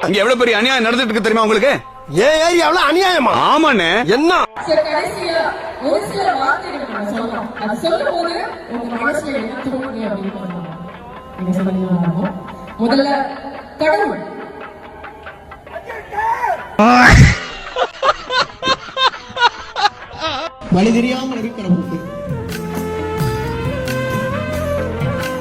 இங்க எவ்வளவு பெரிய அநியாயம் நடந்துட்டு இருக்கு தெரியுமா உங்களுக்கு? ஏன் ஏரியாவுல அநியாயமா? ஆமாண்ணே. என்ன கடைசியா ஒரு சில வார்த்தைகள் நான் சொல்லலாம். அது சொல்லும் போது உங்க மனசுல என்ன தோணுது அப்படின்னு நீங்க சொல்லுங்க. முதல்ல கடவுள் வழி தெரியாமல் இருக்கிற போது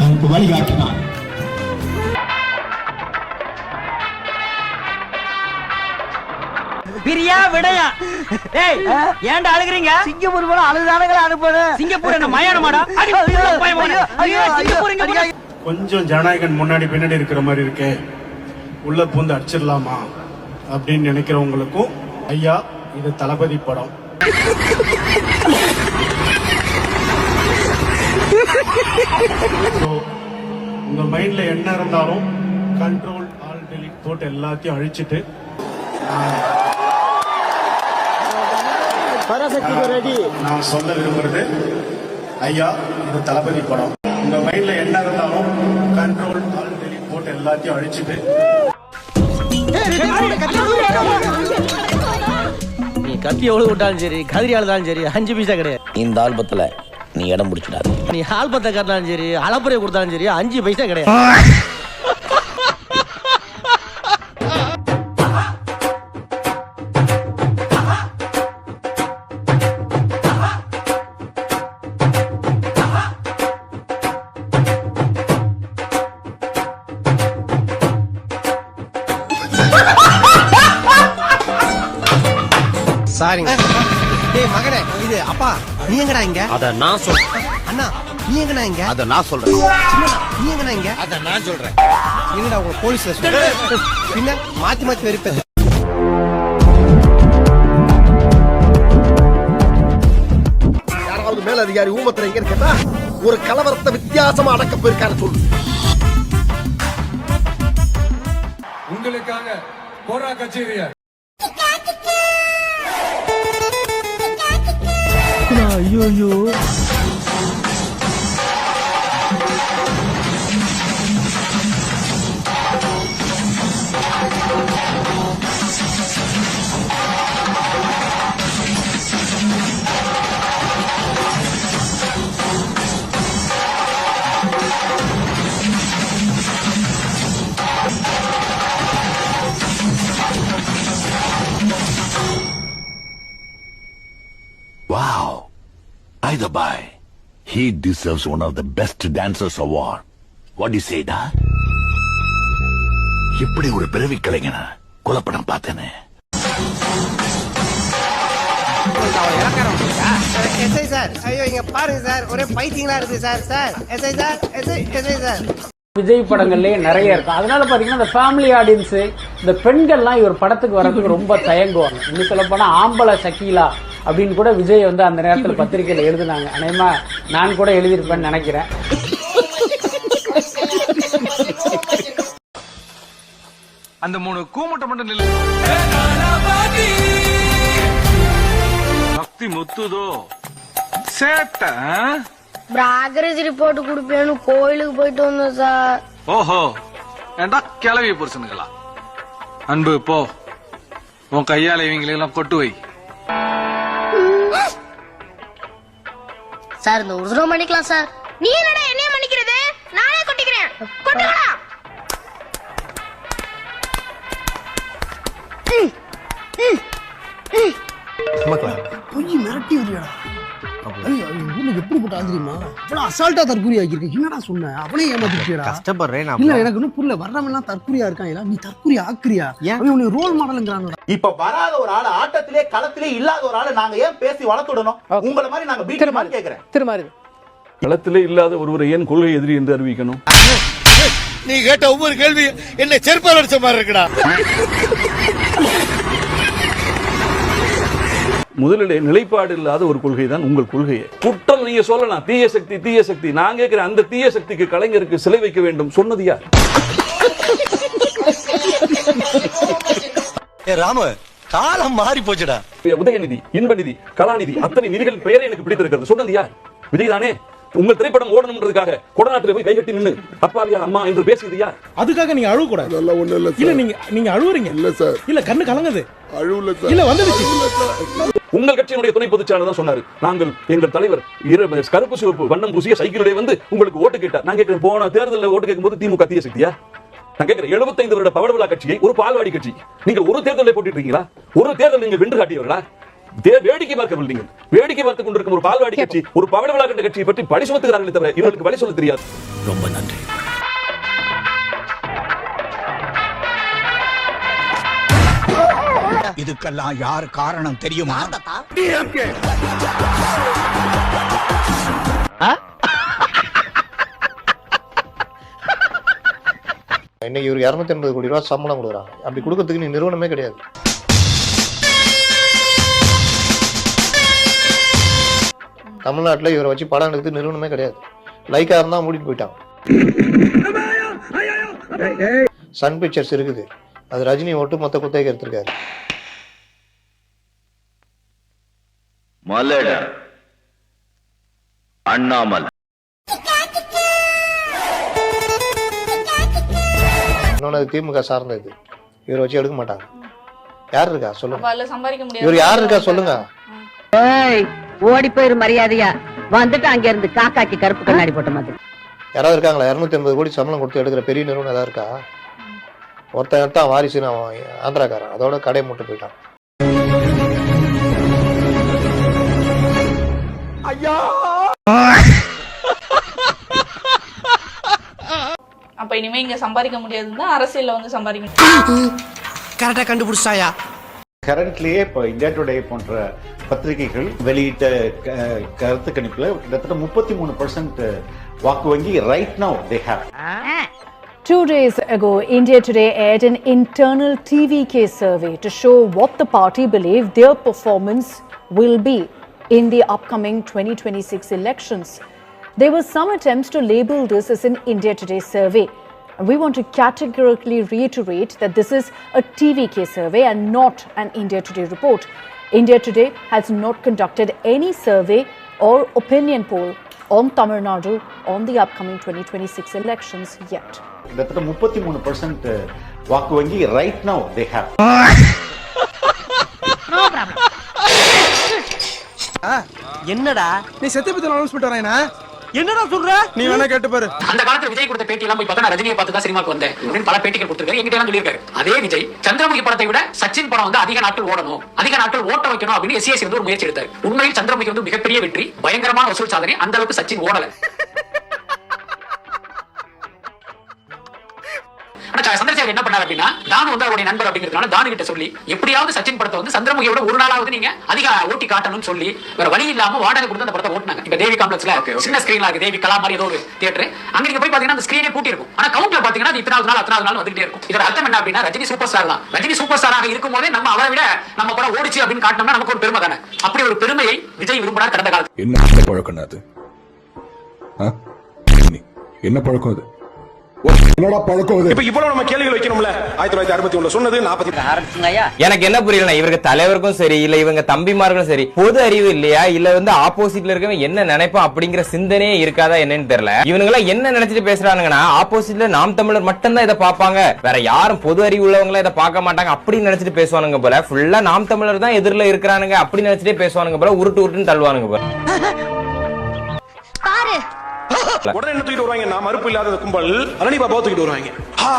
அவனுக்கு வழிகாட்டினான். பிரியா விடையா? ஏய் ஏன்டா அழுகுறீங்க? சிங்கப்பூர் போல அழுதானங்கள அனுப்புற. சிங்கப்பூர் என்ன மயானமாடா? கொஞ்சம் ஜனநாயகன் முன்னாடி பின்னாடி இருக்கிற மாதிரி இருக்கே, உள்ள பூந்து அடிச்சிடலாமா அப்படின்னு நினைக்கிறவங்களுக்கும் ஐயா இது தளபதி படம். உங்க மைண்ட்ல என்ன இருந்தாலும் கண்ட்ரோல் ஆல் டெலிட் போட்டு எல்லாத்தையும் அழிச்சிட்டு நான் சொல்ல விரும்புறது ஐயா இது தளபதி படம். உங்க மைண்ட்ல என்ன இருந்தாலும் கண்ட்ரோல் ஆல் டெலிட் போட்டு எல்லாத்தையும் அழிச்சிட்டு நீ கத்தி எவ்வளவு விட்டாலும் சரி, கதிரி ஆளுதாலும் சரி, 5 பைசா கிடையாது. இந்த ஆல்பத்துல நீ இடம் பிடிச்சிடாது. நீ ஆல்பத்தை காட்டினாலும் சரி, அளப்புறையை கொடுத்தாலும் சரி, 5 பைசா கிடையாது. சாரிங்க. டேய் மகனே, இது அப்பா நீ எங்கடா இங்க? அத நான் சொல்றேன். அண்ணா நீ எங்கடா இங்க? அத நான் சொல்றேன். சின்னண்ணா நீ எங்கடா இங்க? அத நான் சொல்றேன். என்னடா உங்க போலீஸ் பின்ன மாத்தி மாத்தி வெறுப்பேன். யாராவது மேல அதிகாரி ஊமத்துல எங்க கேட்டா ஒரு கலவரத்தை வித்தியாசமா அடக்க போயிருக்காரு சொல்லு. உங்களுக்காக போரா கச்சேரியா ஐயோ Wow. Either by. He deserves one of the best dancers award. What do you say, da? இப்படி ஒரு பிறவி கலைஞன குலப்படம் பார்த்தேனே. எஸ்ஐ சார், ஐயோ இங்க பாருங்க சார், ஒரே பைத்தியங்களா இருக்கு sir. Sir SI sir, SI sir. Vijay படங்கள்லயே நிறைய இருக்கும். அதனால பாத்தீங்கன்னா இந்த ஃபேமிலி ஆடியன்ஸ், இந்த பெண்கள்லாம் இவர் படத்துக்கு வர்றதுக்கு ரொம்ப தயங்குவாங்க. இன்னும் சொல்ல போனா ஆம்பளை சக்கீலா அப்படின்னு கூட விஜய் வந்து அந்த நேரத்தில் பத்திரிகையில எழுதினாங்க. அநேகமா நான் கூட எழுதியிருப்பேன்னு நினைக்கிறேன். அந்த 3 கூமுட்டை மட்டும் நில்லு. பக்தி முத்துதோ சேட்ட பிராகரேஜ் ரிப்போர்ட் கொடுப்பேன்னு கோயிலுக்கு போயிட்டு வந்தோம் சார். ஓஹோ, ஏண்டா கிளவி புருஷனுங்களா? அன்பு போ, உன் கையால இவங்களெல்லாம் கொட்டு வை. சார் இந்த ஒரு தடவை மன்னிக்கலாம் சார். நீ என்னடா என்னைய மன்னிக்கிறது? நானே கொட்டிக்கிறேன். கொட்டுங்கடா. பொய் மிரட்டி வரியாடா. எப்படிப்பட்ட ஆந்திரியுமா இவ்வளவு அசால்ட்டா தற்கொலை ஆக்கியிருக்க? என்னடா சொன்ன? அவனே ஏமாத்திட்டியடா. கஷ்டப்படுறேன். இல்ல எனக்கு இன்னும் புரியல, வர்றவெல்லாம் தற்கொலையா இருக்கான். நீ தற்கொலை ஆக்குறியா? அவன் ரோல் மாடலுங்கிறான். இப்ப வராத ஒரு ஆளு, ஆட்டத்திலே களத்திலே இல்லாத ஒரு ஆளு நாங்க ஏன் பேசி வளர்த்துடணும்? உங்களை மாதிரி நாங்க பீட் கேக்குறேன். திருமாறு களத்திலே இல்லாத ஒருவரை ஏன் கொள்கை எதிரி என்று அறிவிக்கணும்? நீ கேட்ட ஒவ்வொரு கேள்வி என்ன செருப்பால் அடிச்ச மாதிரி இருக்குடா. முதலிலே நிலைப்பாடு இல்லாத ஒரு கொள்கை தான் உங்கள் கொள்கையை. குற்றம் நீங்க சொல்லலாம், தீய சக்தி தீய சக்தி. நான் கேட்கிறேன், அந்த தீய சக்திக்கு கலைஞருக்கு சிலை வைக்க வேண்டும் சொன்னது யார்? ராமு, காலம் மாறி போச்சுடா. உதயநிதி, இன்பநிதி, கலாநிதி, அத்தனை நிதிகள் பெயரை எனக்கு பிடித்திருக்கிறது சொன்னது யார்? விஜய் தானே. உங்கள் திரைப்படம் ஓடணும்ன்றதுக்காக கொடநாட்டில் போய் கைகட்டி நின்னு அப்பாவியா அம்மா என்று பேசுறியா? அதுக்காக நீங்க அழுவ கூடாது. இல்ல நீங்க அழுவுறீங்க. இல்ல சார். இல்ல கண்ணு கலங்குது. அழுவல சார். இல்ல வந்துடுச்சு. உங்கள் கட்சியினுடைய துணை பொதுச் செயலாளர் தான் சொன்னாரு, நாங்கள் எங்கள் தலைவர் கருப்பு சிவப்பு வண்ணம் பூசிய சைக்கிளுடைய வந்து உங்களுக்கு ஓட்டு கேட்டார். நான் கேட்கிறேன், போன தேர்தலில் ஓட்டு கேட்கும்போது திமுக தீய சக்தியா? நான் கேட்கிறேன், 75 வருட பவள விழா கட்சியை ஒரு பால்வாடி கட்சி நீங்கள் ஒரு தேர்தலில் போட்டிருக்கீங்களா? ஒரு தேர்தல் நீங்கள் வென்று காட்டியவர்களா? வேடிக்கை பார்க்கவில்லை. நீங்கள் வேடிக்கை பார்த்துக் கொண்டிருக்கும் ஒரு பால்வாடி கட்சி, ஒரு பவள விழா கட்ட கட்சியை பற்றி பழி சுமத்துகிறார்களே தவிர இவர்களுக்கு வழி சொல்ல தெரியாது. ரொம்ப நன்றி. இதுக்கெல்லாம் யார் காரணம் தெரியுமா? இன்னைக்கு இவருக்கு 280 கோடி ரூபாய் சம்பளம் கொடுக்குறாங்க. அப்படி கொடுக்கறதுக்கு நீ நிறுவனமே கிடையாது. தமிழ்நாட்டில் இவரை வச்சு படம் எடுத்து நிறுவனமே கிடையாது. லைக்கா இருந்தா மூடிட்டு போயிட்டாங்க. சன் பிக்சர்ஸ் இருக்குது, அது ரஜினி ஒட்டு மொத்த குத்தகைக்கு எடுத்திருக்காரு. மலட அண்ணாமலை இன்னொன்னு திமுக சார்ந்தது, இவரை வச்சு எடுக்க மாட்டாங்க. யார் இருக்கா சொல்லுங்க, சம்பாதிக்க முடியாது. இவர் யார் இருக்கா சொல்லுங்க. ஓடி போயிரு மரியாதையா, வந்துட்டு அங்க இருந்து காக்காக்கி கருப்பு கண்ணாடி போட்ட மாதிரி. யாராவது இருக்காங்களா? 280 கோடி சம்பளம் கொடுத்து எடுக்கிற பெரிய நிறுவனம் ஏதாவது இருக்கா? ஒருத்தன் எடுத்தான் வாரிசுன்னு, அவன் ஆந்திராக்காரன், அதோட கடையை மூட்டு போயிட்டான். அப்ப இனிமே இங்க சம்பாதிக்க முடியாதுன்னா அரசியல்ல வந்து சம்பாதிக்கணும். கரெக்டா கண்டுபிடிச்சாயா? கரண்ட்லயே இப்போ இந்தியா டுடே போன்ற பத்திரிகைகள் வெளியிட்ட கருத்து கணிப்புல கிட்டத்தட்ட 33% வாக்கு வங்கி right now they have. 2 days ago, India Today aired an internal TVK survey to show what the party believe their performance will be in the upcoming 2026 elections. There were some attempts to label this as an India Today survey. And we want to categorically reiterate that this is a TVK survey and not an India Today report. India Today has not conducted any survey or opinion poll on Tamil Nadu on the upcoming 2026 elections yet. கிட்டத்தட்ட 33% வாக்கு வங்கி right now they have. என்னடா நீ சத்தியபதி announcement வராயனா? என்னடா சொல்ற? நீ வேணா கேட்டு பாரு. அந்த காலத்துல விஜய் கொடுத்த பேட்டி எல்லாம் போய் பார்த்தா நான் ரஜினியை பார்த்து தான் சினிமாக்கு வந்தேன் அப்படின்னு பல பேட்டிகள் கொடுத்திருக்காரு. என்கிட்ட எல்லாம் சொல்லியிருக்காரு. அதே விஜய் சந்திரமுகி படத்தை விட சச்சின் படம் வந்து அதிக நாட்கள் ஓடணும், அதிக நாட்கள் ஓட்ட வைக்கணும் அப்படின்னு எஸ்சிஎஸ்சி வந்து ஒரு முயற்சி எடுத்தார். உண்மையில் சந்திரமுகி வந்து மிகப்பெரிய வெற்றி, பயங்கரமான வசூல் சாதனை. அந்த அளவுக்கு சச்சின் ஓடல. சந்திரசேகர் என்ன பண்ணாரு அப்படின்னா, தானு வந்து அவருடைய நண்பர் அப்படிங்கிறதுனால தானு கிட்ட சொல்லி எப்படியாவது சச்சின் படத்தை வந்து சந்திரமுகியோட ஒரு நாளாவது நீங்க அதிக ஓட்டி காட்டணும்னு சொல்லி வேற வழி இல்லாம வாடகை கொடுத்து அந்த படத்தை ஓட்டினாங்க. இப்ப தேவி காம்ப்ளெக்ஸ்ல சின்ன ஸ்கிரீன்ல இருக்கு, தேவி கலா மாதிரி ஏதோ ஒரு தியேட்டர், அங்க நீங்க போய் பாத்தீங்கன்னா அந்த ஸ்கிரீனே பூட்டி இருக்கும். ஆனா கவுண்ட்ல பாத்தீங்கன்னா இத்தனாவது நாள் அத்தனாவது நாள் வந்துட்டே இருக்கும். இதோட அர்த்தம் என்ன அப்படின்னா, ரஜினி சூப்பர் ஸ்டார் தான். ரஜினி சூப்பர் ஸ்டாராக இருக்கும் போதே நம்ம அவரை விட நம்ம படம் ஓடிச்சு அப்படின்னு காட்டினோம்னா நமக்கு ஒரு பெருமை தானே. அப்படி ஒரு பெருமையை விஜய் விரும்பினார் கடந்த காலத்துல. என்ன பழக்கம் அது? என்ன பழக்கம் அது? என்னடா பழக்கம் அது? இப்ப இவ்வளவு நம்ம கேள்விகள் வைக்கணும்ல. 1961 சொன்னது 40. எனக்கு என்ன புரியல, இவருக்கு தலைவருக்கும் சரி இல்ல இவங்க தம்பிமார்களும் சரி பொது அறிவு இல்லையா, இல்ல வந்து ஆப்போசிட்ல இருக்கவங்க என்ன நினைப்போம் அப்படிங்கிற சிந்தனையே இருக்காதா என்னன்னு தெரியல. இவங்க எல்லாம் என்ன நினைச்சிட்டு பேசுறானுங்கன்னா, ஆப்போசிட்ல நாம் தமிழர் மட்டும் தான் இதை பாப்பாங்க, வேற யாரும் பொது அறிவு உள்ளவங்க இதை பார்க்க மாட்டாங்க அப்படின்னு நினைச்சிட்டு பேசுவானுங்க போல. ஃபுல்லா நாம் தமிழர் தான் எதிரில இருக்கிறானுங்க அப்படின்னு நினைச்சிட்டே பேசுவானுங்க போல. உருட்டு உருட்டுன்னு தள்ளுவானுங்க போல. உடனே என்ன தூக்கிட்டு வருவாங்க? நான் மறுப்பு இல்லாத கும்பல் பழனி பாபா தூக்கிட்டு வருவாங்க.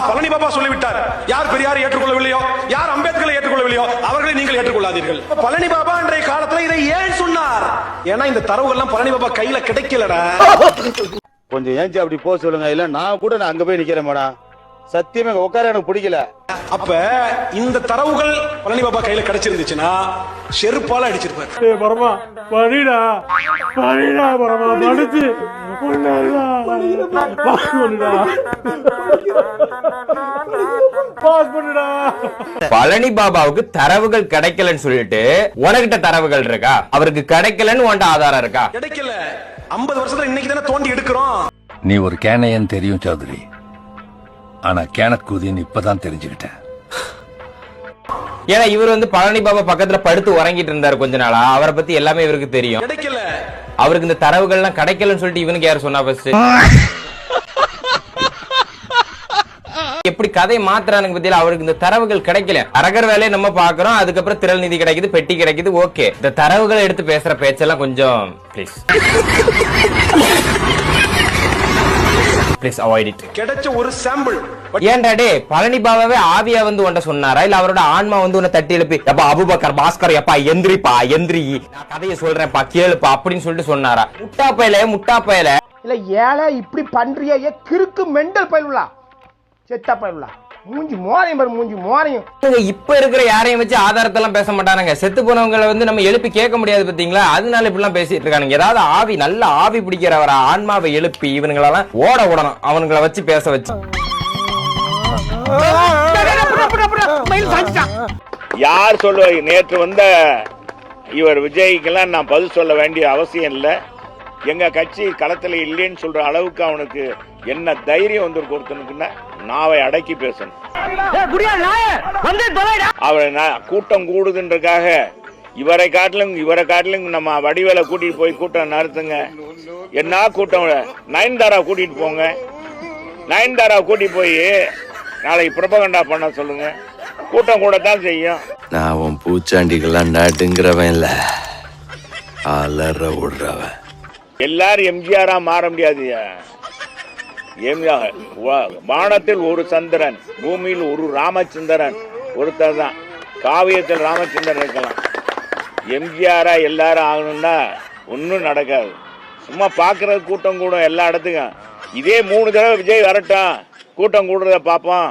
பழனி பாபா சொல்லிவிட்டார், யார் பெரியார் ஏற்றுக்கொள்ளவில்லையோ, யார் அம்பேத்கரை ஏற்றுக்கொள்ளவில்லையோ அவர்களை நீங்கள் ஏற்றுக்கொள்ளாதீர்கள். பழனி பாபா அன்றைய காலத்துல இதை ஏன் சொன்னார்? ஏன்னா இந்த தரவுகள் எல்லாம் பழனி பாபா கையில கிடைக்கலடா. கொஞ்சம் ஏஞ்சி அப்படி போக சொல்லுங்க, இல்ல நான் கூட அங்க போய் நிக்கிறேன் மேடம். சத்தியமே உட்கார எனக்கு பிடிக்கல. அப்ப இந்த தரவுகள் பழனி பாபா கையில கிடைச்சிருந்துச்சுன்னா செருப்பால அடிச்சிருப்பாரு. பரமா பணிடா பணிடா பரமா படிச்சு பழனி பாபாவுக்கு தரவுகள் கிடைக்கலன்னு சொல்லிட்டு உனக்கிட்ட தரவுகள் இருக்கா? அவருக்கு கிடைக்கலன்னு உன்ட ஆதாரம் இருக்கா? கிடைக்கல. 50 வருஷத்துல இன்னைக்கு தானே தோண்டி எடுக்கிறோம். நீ ஒரு கேனையன் தெரியும் சௌத்ரி, ஆனா கேனத் கூதின்னு இப்பதான் தெரிஞ்சுக்கிட்டேன். ஏன்னா இவர் வந்து பழனி பாபா பக்கத்துல படுத்து உறங்கிட்டு இருந்தாரு கொஞ்ச நாளா, அவரை பத்தி எல்லாமே இவருக்கு தெரியும். கிடைக்கல. அவருக்கு இந்த தரவுகள்லாம் கிடைக்கலன்னு சொல்லிட்டு இவனுக்கு யார் சொன்னா ஃபர்ஸ்ட்? எப்படி கதை மாத்துறானுங்க பத்தியில அவருக்கு இந்த தரவுகள் கிடைக்கல. அரகர் வேலையை நம்ம பாக்குறோம், அதுக்கப்புறம் திரள் நிதி கிடைக்குது, பெட்டி கிடைக்குது, ஓகே. இந்த தரவுகளை எடுத்து பேசுற பேச்செல்லாம் கொஞ்சம் ப்ளீஸ் அவாய்ட் இட். கிடைச்ச ஒரு சாம்பிள். ஏன்டா டே பழனி பாபாவே ஆவியா வந்து உன்ட சொன்னாரா, இல்ல அவரோட ஆன்மா வந்து உன்னை தட்டி எழுப்பி எப்பா அபுபக்கர் பாஸ்கர் எப்பா எந்திரிப்பா எந்திரி நான் கதையை சொல்றேன்ப்பா கேளுப்பா அப்படின்னு சொல்லிட்டு சொன்னாரா? முட்டா பயல இல்ல ஏழை இப்படி பண்றியா? கிறுக்கு மெண்டல் பயிலுலா செத்தா பயிலுலா மூஞ்சி மோரையும் பாரு, மூஞ்சி மோரையும். இப்ப இருக்கிற யாரையும் வச்சு ஆதாரத்தை எல்லாம் பேச மாட்டானுங்க. செத்து போனவங்களை வந்து நம்ம எழுப்பி கேட்க முடியாது பாத்தீங்களா, அதனால இப்படி எல்லாம் பேசிட்டு இருக்கானுங்க. ஏதாவது ஆவி நல்ல ஆவி பிடிக்கிறவர ஆன்மாவை எழுப்பி இவனுங்களெல்லாம் ஓட விடணும், அவனுங்களை வச்சு பேச வச்சு. யார் சொல்லுவாங்க? நேற்று வந்த இவர் விஜய்க்கெல்லாம் நான் பதில் சொல்ல வேண்டிய அவசியம் இல்லை. எங்க கட்சி களத்துல இல்லைன்னு சொல்ற அளவுக்கு அவனுக்கு என்ன தைரியம் வந்து ஒருத்தனுக்குன்னா நாவை அடக்கி பேசணும். அவரை கூட்டம் கூடுதுன்றக்காக இவரை காட்டிலும் நம்ம வடிவேல கூட்டிட்டு போய் கூட்டம் நடத்துங்க. என்ன கூட்டம்? நயன்தாரா கூட்டிட்டு போங்க. நயன்தாரா கூட்டிட்டு போய் நாளைக்கு பிரபகண்டா பண்ண சொல்லுங்க. கூட்டம் கூட தான் செய்யும். நான் உன் பூச்சாண்டிகள்லாம் நடுங்கிறவன் இல்ல, அலற விடுறவன். எல்லாரும் எம்ஜிஆரா மாற முடியாது. வானத்தில் ஒரு சந்திரன், பூமியில் ஒரு ராமச்சந்திரன் ஒருத்தர் தான். காவியத்தில் ராமச்சந்திரன் இருக்கலாம். எம்ஜிஆரா எல்லாரும் ஆகணும்னா ஒன்றும் நடக்காது. சும்மா பார்க்கறது கூட்டம் கூடும் எல்லா இடத்துக்கும். இதே 3 தடவை விஜய் வரட்டும், கூட்டம் கூடுறத பார்ப்போம்.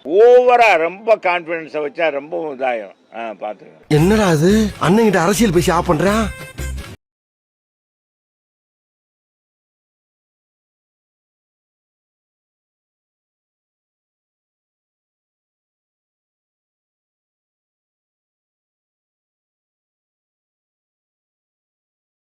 ஓவரா ரொம்ப கான்பிடன்ஸை வச்சா ரொம்ப இதாயிரும். பார்த்துக்க. என்னடா அது அண்ணன் கிட்ட அரசியல் பேசி ஆஃப் பண்றான்.